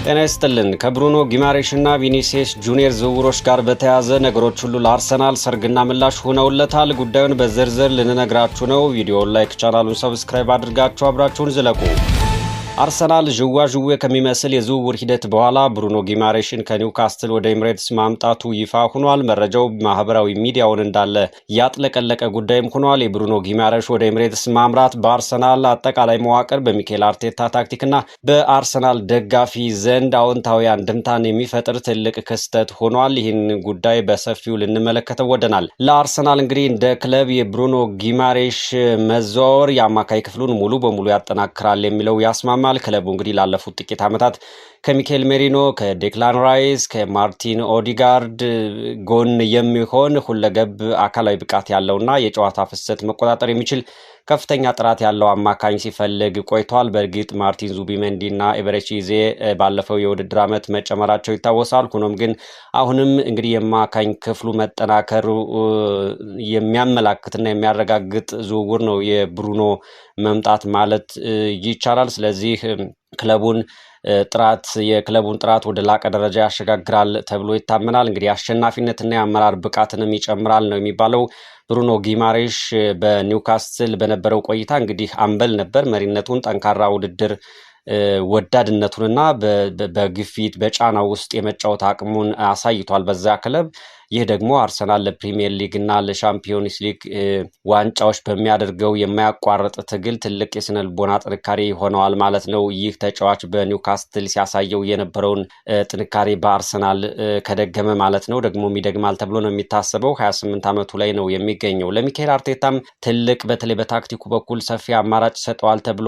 ጤና ይስጥልን ከብሩኖ ጊማሬሽና ቪኒሲየስ ጁኒየር ዝውውሮች ጋር በተያያዘ ነገሮች ሁሉ ለአርሰናል ሰርግና ምላሽ ሆነውለታል። ጉዳዩን በዝርዝር ልንነግራችሁ ነው። ቪዲዮውን ላይክ፣ ቻናሉን ሰብስክራይብ አድርጋችሁ አብራችሁን ዝለቁ። አርሰናል ዥዋዥዌ ከሚመስል የዝውውር ሂደት በኋላ ብሩኖ ጊማሬሽን ከኒውካስትል ወደ ኤምሬትስ ማምጣቱ ይፋ ሆኗል። መረጃው ማህበራዊ ሚዲያውን እንዳለ ያጥለቀለቀ ጉዳይም ሆኗል። የብሩኖ ጊማሬሽ ወደ ኤምሬትስ ማምራት በአርሰናል አጠቃላይ መዋቅር በሚኬል አርቴታ ታክቲክና በአርሰናል ደጋፊ ዘንድ አዎንታዊ አንድምታን የሚፈጥር ትልቅ ክስተት ሆኗል። ይህን ጉዳይ በሰፊው ልንመለከተው ወደናል። ለአርሰናል እንግዲህ እንደ ክለብ የብሩኖ ጊማሬሽ መዘዋወር የአማካይ ክፍሉን ሙሉ በሙሉ ያጠናክራል የሚለው ያስማማል። ክለቡ እንግዲህ ላለፉት ጥቂት ዓመታት ከሚኬል ሜሪኖ፣ ከዴክላን ራይስ፣ ከማርቲን ኦዲጋርድ ጎን የሚሆን ሁለገብ አካላዊ ብቃት ያለውና የጨዋታ ፍሰት መቆጣጠር የሚችል ከፍተኛ ጥራት ያለው አማካኝ ሲፈልግ ቆይቷል። በእርግጥ ማርቲን ዙቢሜንዲና ኤቨሬቺ ኢዜ ባለፈው የውድድር ዓመት መጨመራቸው ይታወሳል። ሆኖም ግን አሁንም እንግዲህ የአማካኝ ክፍሉ መጠናከሩ የሚያመላክትና የሚያረጋግጥ ዝውውር ነው የብሩኖ መምጣት ማለት ይቻላል። ስለዚህ የክለቡን ጥራት ወደ ላቀ ደረጃ ያሸጋግራል ተብሎ ይታመናል። እንግዲህ አሸናፊነትና የአመራር ብቃትንም ይጨምራል ነው የሚባለው። ብሩኖ ጊማሬሽ በኒውካስትል በነበረው ቆይታ እንግዲህ አምበል ነበር። መሪነቱን፣ ጠንካራ ውድድር ወዳድነቱንና በግፊት በጫና ውስጥ የመጫወት አቅሙን አሳይቷል በዛ ክለብ። ይህ ደግሞ አርሰናል ለፕሪሚየር ሊግ እና ለሻምፒዮንስ ሊግ ዋንጫዎች በሚያደርገው የማያቋርጥ ትግል ትልቅ የስነ ልቦና ጥንካሬ ሆነዋል ማለት ነው። ይህ ተጫዋች በኒውካስትል ሲያሳየው የነበረውን ጥንካሬ በአርሰናል ከደገመ ማለት ነው። ደግሞም ይደግማል ተብሎ ነው የሚታሰበው። 28 ዓመቱ ላይ ነው የሚገኘው። ለሚኬል አርቴታም ትልቅ በተለይ በታክቲኩ በኩል ሰፊ አማራጭ ሰጠዋል ተብሎ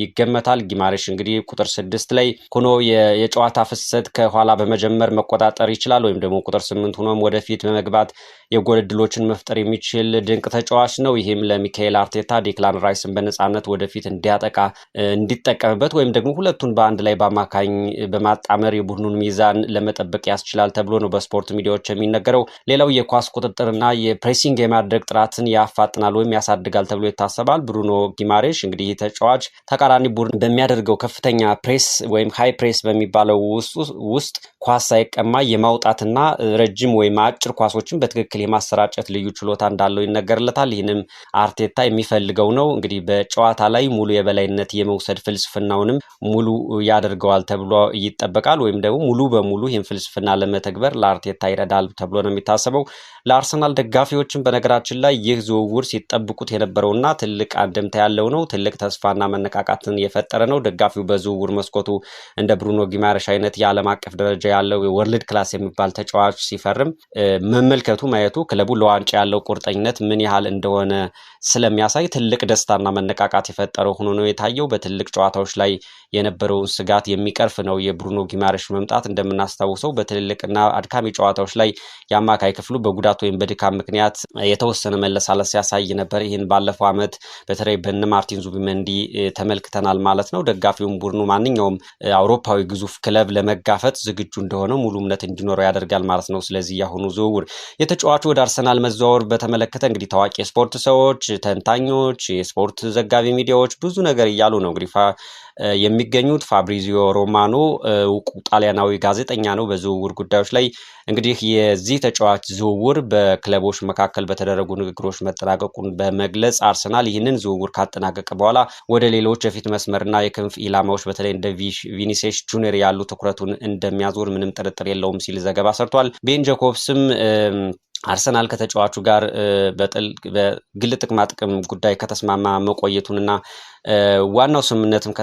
ይገመታል። ጊማሬሽ እንግዲህ ቁጥር 6 ላይ ሆኖ የጨዋታ ፍሰት ከኋላ በመጀመር መቆጣጠር ይችላል፣ ወይም ደግሞ ቁጥር 8 ሆኖም ወደፊት በመግባት የጎል ዕድሎችን መፍጠር የሚችል ድንቅ ተጫዋች ነው። ይህም ለሚኬል አርቴታ ዴክላን ራይስን በነፃነት ወደፊት እንዲጠቀምበት ወይም ደግሞ ሁለቱን በአንድ ላይ በአማካኝ በማጣመር የቡድኑን ሚዛን ለመጠበቅ ያስችላል ተብሎ ነው በስፖርት ሚዲያዎች የሚነገረው። ሌላው የኳስ ቁጥጥርና የፕሬሲንግ የማድረግ ጥራትን ያፋጥናል ወይም ያሳድጋል ተብሎ ይታሰባል። ብሩኖ ጊማሬሽ እንግዲህ ተጫዋች ተቃራኒ ቡድን በሚያደርገው ከፍተኛ ፕሬስ ወይም ሃይ ፕሬስ በሚባለው ውስጥ ኳስ ሳይቀማ የማውጣትና ረጅም ወይም አጭር ኳሶችን በትክክል የማሰራጨት ልዩ ችሎታ እንዳለው ይነገርለታል። ይህንም አርቴታ የሚፈልገው ነው። እንግዲህ በጨዋታ ላይ ሙሉ የበላይነት የመውሰድ ፍልስፍናውንም ሙሉ ያደርገዋል ተብሎ ይጠበቃል። ወይም ደግሞ ሙሉ በሙሉ ይህን ፍልስፍና ለመተግበር ለአርቴታ ይረዳል ተብሎ ነው የሚታሰበው። ለአርሰናል ደጋፊዎችን በነገራችን ላይ ይህ ዝውውር ሲጠብቁት የነበረውና ትልቅ አንድምታ ያለው ነው። ትልቅ ተስፋና መነቃቃትን የፈጠረ ነው። ደጋፊው በዝውውር መስኮቱ እንደ ብሩኖ ጊማሬሽ አይነት የዓለም አቀፍ ደረጃ ያለው የወርልድ ክላስ የሚባል ተጫዋች ሲፈርም መመልከቱ ማየቱ ክለቡ ለዋንጫ ያለው ቁርጠኝነት ምን ያህል እንደሆነ ስለሚያሳይ ትልቅ ደስታና መነቃቃት የፈጠረው ሆኖ ነው የታየው። በትልቅ ጨዋታዎች ላይ የነበረውን ስጋት የሚቀርፍ ነው የብሩኖ ጊማሬሽ መምጣት። እንደምናስታውሰው በትልልቅና አድካሚ ጨዋታዎች ላይ የአማካይ ክፍሉ በጉዳት ወይም በድካም ምክንያት የተወሰነ መለሳለስ ያሳይ ነበር። ይህን ባለፈው ዓመት በተለይ በነ ማርቲን ዙቢሜንዲ ተመልክተናል ማለት ነው። ደጋፊውም ቡድኑ ማንኛውም አውሮፓዊ ግዙፍ ክለብ ለመጋፈጥ ዝግጁ እንደሆነ ሙሉ እምነት እንዲኖረው ያደርጋል ማለት ነው። ስለዚህ ያሁኑ ዝውውር የተጫዋቹ ወደ አርሰናል መዘዋወር በተመለከተ እንግዲህ ታዋቂ የስፖርት ሰዎች፣ ተንታኞች፣ የስፖርት ዘጋቢ ሚዲያዎች ብዙ ነገር እያሉ ነው እንግዲህ የሚገኙት። ፋብሪዚዮ ሮማኖ እውቁ ጣሊያናዊ ጋዜጠኛ ነው። በዝውውር ጉዳዮች ላይ እንግዲህ የዚህ ተጫዋች ዝውውር በክለቦች መካከል በተደረጉ ንግግሮች መጠናቀቁን በመግለጽ አርሰናል ይህንን ዝውውር ካጠናቀቀ በኋላ ወደ ሌሎች የፊት መስመርና የክንፍ ኢላማዎች በተለይ እንደ ቪኒሲየስ ጁኒየር ያሉ ትኩረቱን እንደሚያዞር ምንም ጥርጥር የለውም ሲል ዘገባ ሰርቷል። ቤን ጃኮብስም አርሰናል ከተጫዋቹ ጋር በግል ጥቅማ ጥቅም ጉዳይ ከተስማማ መቆየቱንና ዋናው ስምምነትም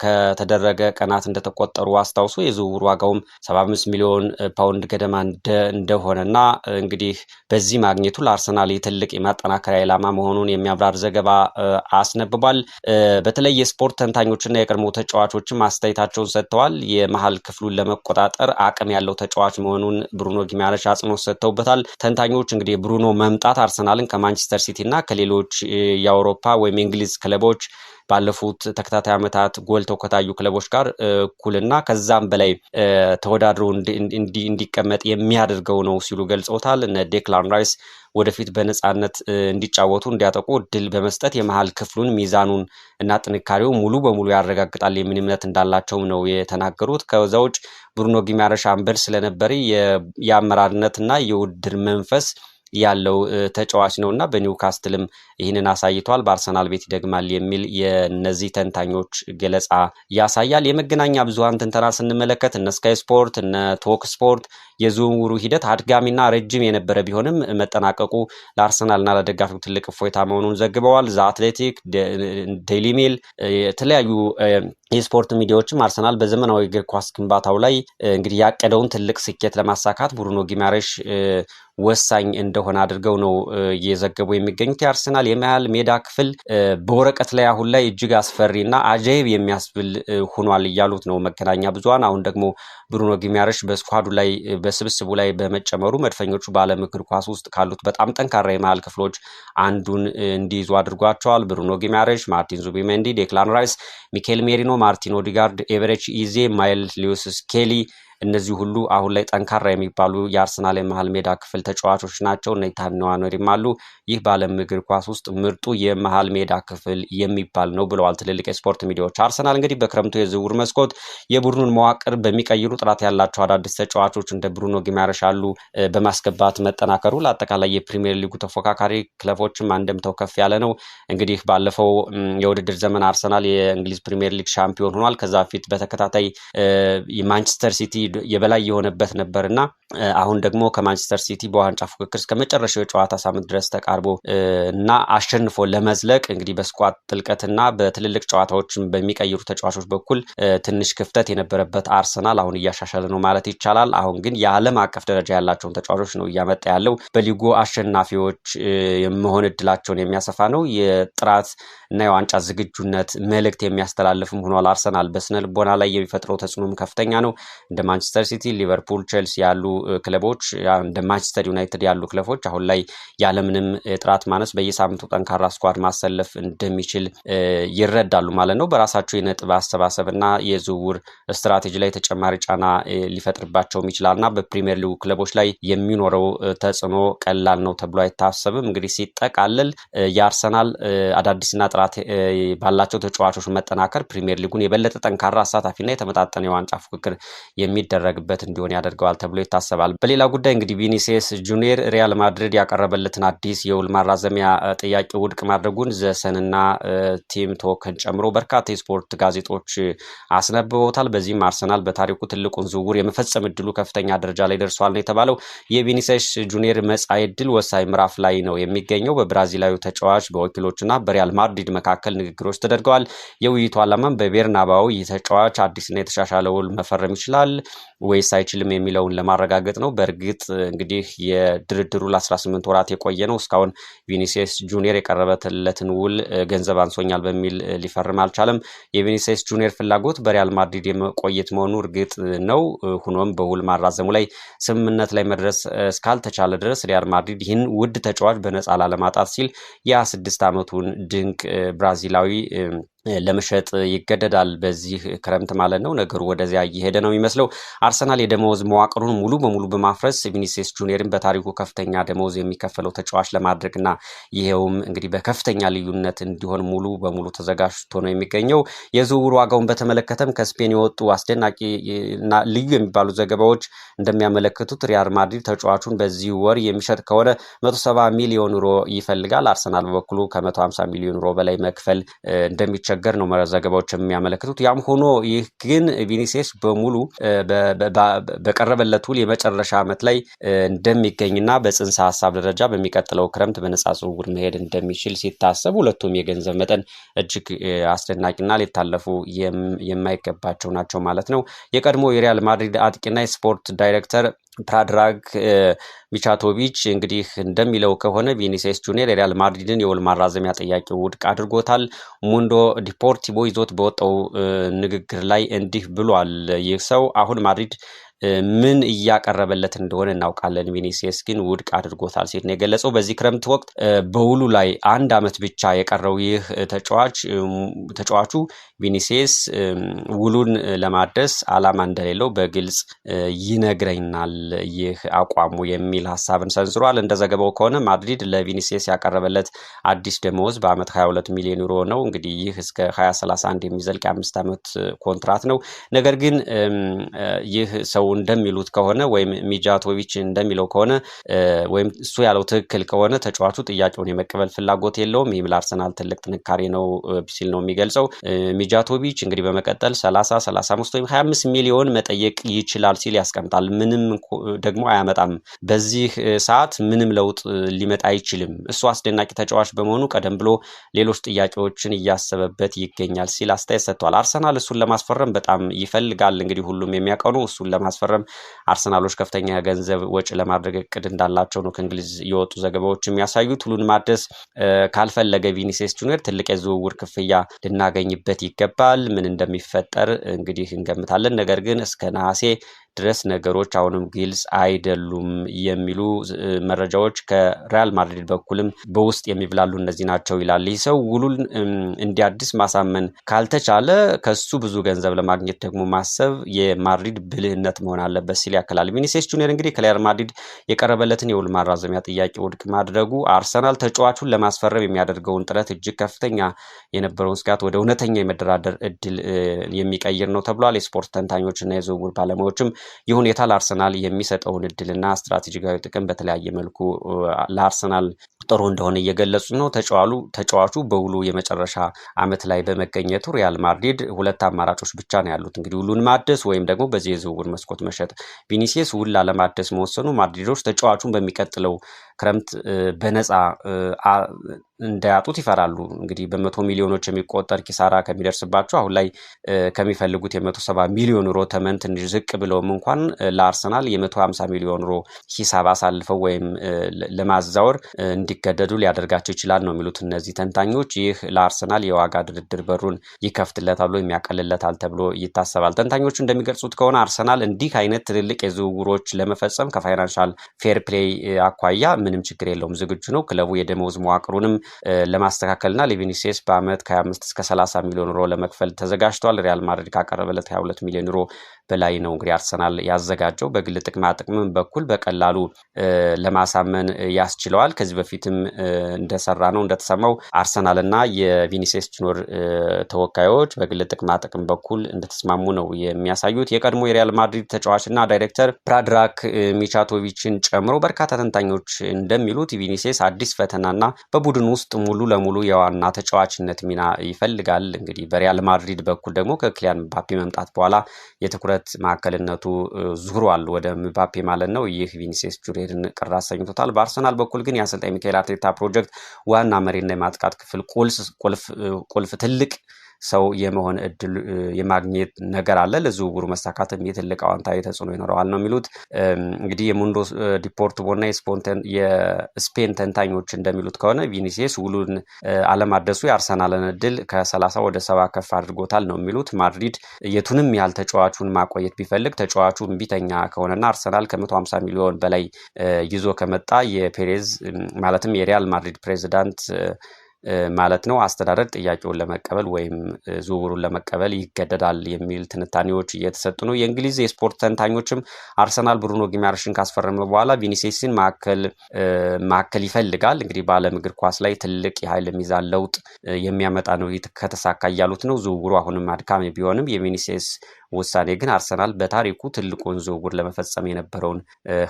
ከተደረገ ቀናት እንደተቆጠሩ አስታውሶ የዝውውር ዋጋውም 75 ሚሊዮን ፓውንድ ገደማ እንደሆነና እንግዲህ በዚህ ማግኘቱ ለአርሰናል ትልቅ የማጠናከሪያ ኢላማ መሆኑን የሚያብራር ዘገባ አስነብቧል። በተለይ የስፖርት ተንታኞችና የቀድሞ ተጫዋቾችም አስተያየታቸውን ሰጥተዋል። የመሀል ክፍሉን ለመቆጣጠር አቅም ያለው ተጫዋች መሆኑን ብሩኖ ጊማሬሽ አጽንኦት ሰጥተውበታል። ተንታኞች እንግዲህ የብሩኖ መምጣት አርሰናልን ከማንቸስተር ሲቲ እና ከሌሎች የአውሮፓ ወይም የእንግሊዝ ክለቦች ባለፉት ተከታታይ ዓመታት ጎልተው ከታዩ ክለቦች ጋር እኩልና ከዛም በላይ ተወዳድሮ እንዲቀመጥ የሚያደርገው ነው ሲሉ ገልጸውታል። እነ ዴክላን ራይስ ወደፊት በነጻነት እንዲጫወቱ እንዲያጠቁ እድል በመስጠት የመሃል ክፍሉን ሚዛኑን እና ጥንካሬው ሙሉ በሙሉ ያረጋግጣል የሚል እምነት እንዳላቸውም ነው የተናገሩት። ከዛ ውጭ ብሩኖ ጊማሬሽ አምበል ስለነበረ የአመራርነትና የውድድር መንፈስ ያለው ተጫዋች ነውና በኒውካስትልም ይህንን አሳይቷል። በአርሰናል ቤት ይደግማል የሚል የነዚህ ተንታኞች ገለጻ ያሳያል። የመገናኛ ብዙሃን ትንተና ስንመለከት እነ ስካይ ስፖርት እነ ቶክ ስፖርት የዝውውሩ ሂደት አድጋሚና ረጅም የነበረ ቢሆንም መጠናቀቁ ለአርሰናልና ለደጋፊው ትልቅ እፎይታ መሆኑን ዘግበዋል። ዘ አትሌቲክ፣ ዴይሊ ሜል፣ የተለያዩ የስፖርት ሚዲያዎችም አርሰናል በዘመናዊ እግር ኳስ ግንባታው ላይ እንግዲህ ያቀደውን ትልቅ ስኬት ለማሳካት ብሩኖ ጊማሬሽ ወሳኝ እንደሆነ አድርገው ነው እየዘገቡ የሚገኙት። የአርሰናል የመሃል ሜዳ ክፍል በወረቀት ላይ አሁን ላይ እጅግ አስፈሪና አጃይብ የሚያስብል ሆኗል እያሉት ነው መገናኛ ብዙሃን። አሁን ደግሞ ብሩኖ ጊማሬሽ በስኳዱ ላይ በስብስቡ ላይ በመጨመሩ መድፈኞቹ በዓለም እግር ኳስ ውስጥ ካሉት በጣም ጠንካራ የመሃል ክፍሎች አንዱን እንዲይዙ አድርጓቸዋል። ብሩኖ ጊማሬሽ፣ ማርቲን ዙቢሜንዲ፣ ዴክላን ራይስ፣ ሚኬል ሜሪኖ፣ ማርቲን ኦዲጋርድ፣ ኤቨሬች ኢዜ፣ ማይል ሊዩስ ስኬሊ እነዚህ ሁሉ አሁን ላይ ጠንካራ የሚባሉ የአርሰናል የመሃል ሜዳ ክፍል ተጫዋቾች ናቸው። ኔታን ንዋነሪም አሉ። ይህ በዓለም እግር ኳስ ውስጥ ምርጡ የመሃል ሜዳ ክፍል የሚባል ነው ብለዋል ትልልቅ የስፖርት ሚዲያዎች። አርሰናል እንግዲህ በክረምቱ የዝውውር መስኮት የቡድኑን መዋቅር በሚቀይሩ ጥራት ያላቸው አዳዲስ ተጫዋቾች እንደ ብሩኖ ጊማሬሽ አሉ በማስገባት መጠናከሩ ለአጠቃላይ የፕሪሚየር ሊጉ ተፎካካሪ ክለቦችም አንደምተው ከፍ ያለ ነው። እንግዲህ ባለፈው የውድድር ዘመን አርሰናል የእንግሊዝ ፕሪሚየር ሊግ ሻምፒዮን ሆኗል። ከዛ በፊት በተከታታይ የማንቸስተር ሲቲ የበላይ የሆነበት ነበርና አሁን ደግሞ ከማንቸስተር ሲቲ በዋንጫ ፉክክር እስከ መጨረሻው የጨዋታ ሳምንት ድረስ ተቃርቦ እና አሸንፎ ለመዝለቅ እንግዲህ በስኳድ ጥልቀትና በትልልቅ ጨዋታዎችን በሚቀይሩ ተጫዋቾች በኩል ትንሽ ክፍተት የነበረበት አርሰናል አሁን እያሻሻለ ነው ማለት ይቻላል። አሁን ግን የዓለም አቀፍ ደረጃ ያላቸውን ተጫዋቾች ነው እያመጣ ያለው። በሊጉ አሸናፊዎች የመሆን እድላቸውን የሚያሰፋ ነው። የጥራት እና የዋንጫ ዝግጁነት መልእክት የሚያስተላልፍም ሆኗል። አርሰናል በስነ ልቦና ላይ የሚፈጥረው ተጽዕኖም ከፍተኛ ነው። እንደ ማንቸስተር ሲቲ፣ ሊቨርፑል፣ ቼልሲ ያሉ ክለቦች እንደ ማንቸስተር ዩናይትድ ያሉ ክለቦች አሁን ላይ ያለምንም ጥራት ማነስ በየሳምንቱ ጠንካራ ስኳድ ማሰለፍ እንደሚችል ይረዳሉ ማለት ነው። በራሳቸው የነጥብ አሰባሰብና የዝውውር ስትራቴጂ ላይ ተጨማሪ ጫና ሊፈጥርባቸውም ይችላልና በፕሪሚየር ሊጉ ክለቦች ላይ የሚኖረው ተጽዕኖ ቀላል ነው ተብሎ አይታሰብም። እንግዲህ ሲጠቃለል የአርሰናል አዳዲስና ጥራት ባላቸው ተጫዋቾች መጠናከር ፕሪሚየር ሊጉን የበለጠ ጠንካራ አሳታፊና የተመጣጠነ የዋንጫ ፉክክር የሚደረግበት እንዲሆን ያደርገዋል ተብሎ ይታሰባል። በሌላ ጉዳይ እንግዲህ ቪኒሲየስ ጁኒየር ሪያል ማድሪድ ያቀረበለትን አዲስ የውል ማራዘሚያ ጥያቄ ውድቅ ማድረጉን ዘሰንና ቲም ቶክን ጨምሮ በርካታ የስፖርት ጋዜጦች አስነብበውታል። በዚህም አርሰናል በታሪኩ ትልቁን ዝውውር የመፈጸም እድሉ ከፍተኛ ደረጃ ላይ ደርሷል ነው የተባለው። የቪኒሲየስ ጁኒየር መጻኢ እድል ወሳኝ ምዕራፍ ላይ ነው የሚገኘው። በብራዚላዊ ተጫዋች በወኪሎችና በሪያል ማድሪድ መካከል ንግግሮች ተደርገዋል። የውይይቱ ዓላማም በቤርናባው ይህ ተጫዋች አዲስና የተሻሻለ ውል መፈረም ይችላል ወይስ አይችልም የሚለውን ለማረጋገጥ ነው። በእርግጥ እንግዲህ የድርድሩ ለ18 ወራት የቆየ ነው። እስካሁን ቪኒሲየስ ጁኒየር የቀረበለትን ውል ገንዘብ አንሶኛል በሚል ሊፈርም አልቻለም። የቪኒሲየስ ጁኒየር ፍላጎት በሪያል ማድሪድ የመቆየት መሆኑ እርግጥ ነው። ሆኖም በውል ማራዘሙ ላይ ስምምነት ላይ መድረስ እስካልተቻለ ድረስ ሪያል ማድሪድ ይህን ውድ ተጫዋች በነፃ ላለማጣት ሲል የ26 ዓመቱን ድንቅ ብራዚላዊ ለመሸጥ ይገደዳል። በዚህ ክረምት ማለት ነው። ነገሩ ወደዚያ እየሄደ ነው የሚመስለው። አርሰናል የደመወዝ መዋቅሩን ሙሉ በሙሉ በማፍረስ ቪኒሲየስ ጁኒየርን በታሪኩ ከፍተኛ ደመወዝ የሚከፈለው ተጫዋች ለማድረግና ይሄውም እንግዲህ በከፍተኛ ልዩነት እንዲሆን ሙሉ በሙሉ ተዘጋጅቶ ነው የሚገኘው። የዝውውር ዋጋውን በተመለከተም ከስፔን የወጡ አስደናቂ እና ልዩ የሚባሉ ዘገባዎች እንደሚያመለክቱት ሪያል ማድሪድ ተጫዋቹን በዚህ ወር የሚሸጥ ከሆነ 170 ሚሊዮን ዩሮ ይፈልጋል። አርሰናል በበኩሉ ከ150 ሚሊዮን ዩሮ በላይ መክፈል እንደሚችል ገር ነው ዘገባዎች የሚያመለክቱት። ያም ሆኖ ይህ ግን ቪኒሲየስ በሙሉ በቀረበለት ውል የመጨረሻ ዓመት ላይ እንደሚገኝና በጽንሰ ሀሳብ ደረጃ በሚቀጥለው ክረምት በነፃ ዝውውር መሄድ እንደሚችል ሲታሰብ ሁለቱም የገንዘብ መጠን እጅግ አስደናቂና ሊታለፉ የማይገባቸው ናቸው ማለት ነው። የቀድሞ የሪያል ማድሪድ አጥቂና የስፖርት ዳይሬክተር ፕራድራግ ሚቻቶቪች እንግዲህ እንደሚለው ከሆነ ቪኒሲየስ ጁኒየር የሪያል ማድሪድን የውል ማራዘሚያ ጥያቄ ውድቅ አድርጎታል። ሙንዶ ዲፖርቲቮ ይዞት በወጣው ንግግር ላይ እንዲህ ብሏል። ይህ ሰው አሁን ማድሪድ ምን እያቀረበለት እንደሆነ እናውቃለን። ቪኒሲየስ ግን ውድቅ አድርጎታል ሲል ነው የገለጸው። በዚህ ክረምት ወቅት በውሉ ላይ 1 ዓመት ብቻ የቀረው ይህ ተጫዋቹ ቪኒሲየስ ውሉን ለማደስ ዓላማ እንደሌለው በግልጽ ይነግረናል ይህ አቋሙ የሚል ሀሳብን ሰንዝሯል። እንደ ዘገባው ከሆነ ማድሪድ ለቪኒሲየስ ያቀረበለት አዲስ ደመወዝ በአመት 22 ሚሊዮን ዩሮ ነው። እንግዲህ ይህ እስከ 2031 የሚዘልቅ የ5 ዓመት ኮንትራት ነው። ነገር ግን ይህ ሰው እንደሚሉት ከሆነ ወይም ሚጃቶቪች እንደሚለው ከሆነ ወይም እሱ ያለው ትክክል ከሆነ ተጫዋቹ ጥያቄውን የመቀበል ፍላጎት የለውም። ይህም ለአርሰናል ትልቅ ጥንካሬ ነው ሲል ነው የሚገልጸው። ሚጃቶቪች እንግዲህ በመቀጠል 30፣ 35 ወይም 25 ሚሊዮን መጠየቅ ይችላል ሲል ያስቀምጣል። ምንም ደግሞ አያመጣም። በዚህ ሰዓት ምንም ለውጥ ሊመጣ አይችልም። እሱ አስደናቂ ተጫዋች በመሆኑ ቀደም ብሎ ሌሎች ጥያቄዎችን እያሰበበት ይገኛል ሲል አስተያየት ሰጥቷል። አርሰናል እሱን ለማስፈረም በጣም ይፈልጋል። እንግዲህ ሁሉም የሚያውቀው ነው። እሱን ለማስፈረም አርሰናሎች ከፍተኛ ገንዘብ ወጪ ለማድረግ እቅድ እንዳላቸው ነው ከእንግሊዝ የወጡ ዘገባዎች የሚያሳዩት። ሁሉን ማደስ ካልፈለገ ቪኒሲየስ ጁኒየር ትልቅ የዝውውር ክፍያ ልናገኝበት ይገባል። ምን እንደሚፈጠር እንግዲህ እንገምታለን። ነገር ግን እስከ ነሐሴ ድረስ ነገሮች አሁንም ግልጽ አይደሉም የሚሉ መረጃዎች ከሪያል ማድሪድ በኩልም በውስጥ የሚብላሉ እነዚህ ናቸው ይላል። ይህ ሰው ውሉን እንዲያድስ ማሳመን ካልተቻለ ከሱ ብዙ ገንዘብ ለማግኘት ደግሞ ማሰብ የማድሪድ ብልህነት መሆን አለበት ሲል ያክላል። ቪኒሲየስ ጁኒየር እንግዲህ ከሪያል ማድሪድ የቀረበለትን የውል ማራዘሚያ ጥያቄ ውድቅ ማድረጉ አርሰናል ተጫዋቹን ለማስፈረም የሚያደርገውን ጥረት እጅግ ከፍተኛ የነበረውን ስጋት ወደ እውነተኛ የመደራደር እድል የሚቀይር ነው ተብሏል። የስፖርት ተንታኞችና የዝውውር ባለሙያዎችም ይህ ሁኔታ ለአርሰናል የሚሰጠውን እድልና ስትራቴጂካዊ ጥቅም በተለያየ መልኩ ለአርሰናል ጥሩ እንደሆነ እየገለጹ ነው። ተጫዋቹ በውሉ የመጨረሻ ዓመት ላይ በመገኘቱ ሪያል ማድሪድ ሁለት አማራጮች ብቻ ነው ያሉት። እንግዲህ ውሉን ማደስ ወይም ደግሞ በዚህ የዝውውር መስኮት መሸጥ። ቪኒሲየስ ውል ላለማደስ መወሰኑ ማድሪዶች ተጫዋቹን በሚቀጥለው ክረምት በነፃ እንዳያጡት ይፈራሉ። እንግዲህ በመቶ ሚሊዮኖች የሚቆጠር ኪሳራ ከሚደርስባቸው አሁን ላይ ከሚፈልጉት የ170 ሚሊዮን ዩሮ ተመን ትንሽ ዝቅ ብለውም እንኳን ለአርሰናል የ150 ሚሊዮን ዩሮ ሂሳብ አሳልፈው ወይም ለማዛወር እንዲገደዱ ሊያደርጋቸው ይችላል ነው የሚሉት እነዚህ ተንታኞች። ይህ ለአርሰናል የዋጋ ድርድር በሩን ይከፍትለታል ወይም ያቀልለታል ተብሎ ይታሰባል። ተንታኞቹ እንደሚገልጹት ከሆነ አርሰናል እንዲህ አይነት ትልልቅ የዝውውሮች ለመፈጸም ከፋይናንሻል ፌር ፕሌይ አኳያ ምንም ችግር የለውም፣ ዝግጁ ነው። ክለቡ የደመወዝ መዋቅሩንም ለማስተካከልና ለቪኒሲየስ በአመት ከ25 እስከ 30 ሚሊዮን ዩሮ ለመክፈል ተዘጋጅቷል። ሪያል ማድሪድ ካቀረበለት 22 ሚሊዮን ዩሮ በላይ ነው እንግዲህ አርሰናል ያዘጋጀው። በግል ጥቅማ ጥቅምም በኩል በቀላሉ ለማሳመን ያስችለዋል። ከዚህ በፊትም እንደሰራ ነው እንደተሰማው አርሰናልና የቪኒሲየስ ጁኒየር ተወካዮች በግል ጥቅማ ጥቅም በኩል እንደተስማሙ ነው የሚያሳዩት። የቀድሞ የሪያል ማድሪድ ተጫዋችና ዳይሬክተር ፕራድራክ ሚቻቶቪችን ጨምሮ በርካታ ተንታኞች እንደሚሉት ቪኒሲየስ አዲስ ፈተናና በቡድን ውስጥ ሙሉ ለሙሉ የዋና ተጫዋችነት ሚና ይፈልጋል። እንግዲህ በሪያል ማድሪድ በኩል ደግሞ ከኪሊያን ምባፔ መምጣት በኋላ የትኩረት ማዕከልነቱ ዙሯል ወደ ምባፔ ማለት ነው። ይህ ቪኒሲየስ ጁኒየርን ቅር አሰኝቶታል። በአርሰናል በኩል ግን የአሰልጣኝ ሚካኤል አርቴታ ፕሮጀክት ዋና መሪና የማጥቃት ክፍል ቁልፍ ትልቅ ሰው የመሆን እድል የማግኘት ነገር አለ። ለዝውውሩ መሳካትም የትልቅ አዎንታዊ ተጽዕኖ ይኖረዋል ነው የሚሉት። እንግዲህ የሙንዶ ዲፖርቲቮና የስፔን ተንታኞች እንደሚሉት ከሆነ ቪኒሲየስ ውሉን አለማደሱ የአርሰናልን እድል ከ30 ወደ 70 ከፍ አድርጎታል ነው የሚሉት። ማድሪድ የቱንም ያህል ተጫዋቹን ማቆየት ቢፈልግ ተጫዋቹ እምቢተኛ ከሆነና አርሰናል ከ150 ሚሊዮን በላይ ይዞ ከመጣ የፔሬዝ ማለትም የሪያል ማድሪድ ፕሬዚዳንት ማለት ነው አስተዳደር ጥያቄውን ለመቀበል ወይም ዝውውሩን ለመቀበል ይገደዳል የሚል ትንታኔዎች እየተሰጡ ነው። የእንግሊዝ የስፖርት ተንታኞችም አርሰናል ብሩኖ ጊማሬሽን ካስፈረመ በኋላ ቪኒሲየስን ማዕከል ይፈልጋል። እንግዲህ በዓለም እግር ኳስ ላይ ትልቅ የኃይል ሚዛን ለውጥ የሚያመጣ ነው ከተሳካ እያሉት ነው። ዝውውሩ አሁንም አድካሚ ቢሆንም የቪኒሲየስ ውሳኔ ግን አርሰናል በታሪኩ ትልቁን ዝውውር ለመፈጸም የነበረውን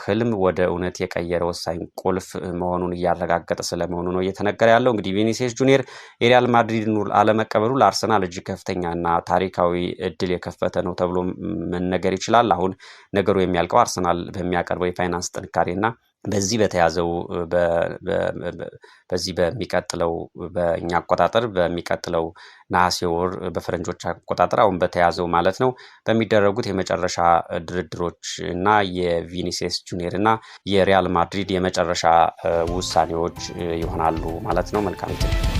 ህልም ወደ እውነት የቀየረ ወሳኝ ቁልፍ መሆኑን እያረጋገጠ ስለመሆኑ ነው እየተነገረ ያለው። እንግዲህ ቪኒሲየስ ጁኒየር የሪያል ማድሪድን ውል አለመቀበሉ ለአርሰናል እጅግ ከፍተኛና ታሪካዊ እድል የከፈተ ነው ተብሎ መነገር ይችላል። አሁን ነገሩ የሚያልቀው አርሰናል በሚያቀርበው የፋይናንስ ጥንካሬና በዚህ በተያዘው በዚህ በሚቀጥለው በእኛ አቆጣጠር በሚቀጥለው ነሐሴ ወር በፈረንጆች አቆጣጠር አሁን በተያዘው ማለት ነው በሚደረጉት የመጨረሻ ድርድሮች እና የቪኒሲየስ ጁኒየር እና የሪያል ማድሪድ የመጨረሻ ውሳኔዎች ይሆናሉ ማለት ነው። መልካም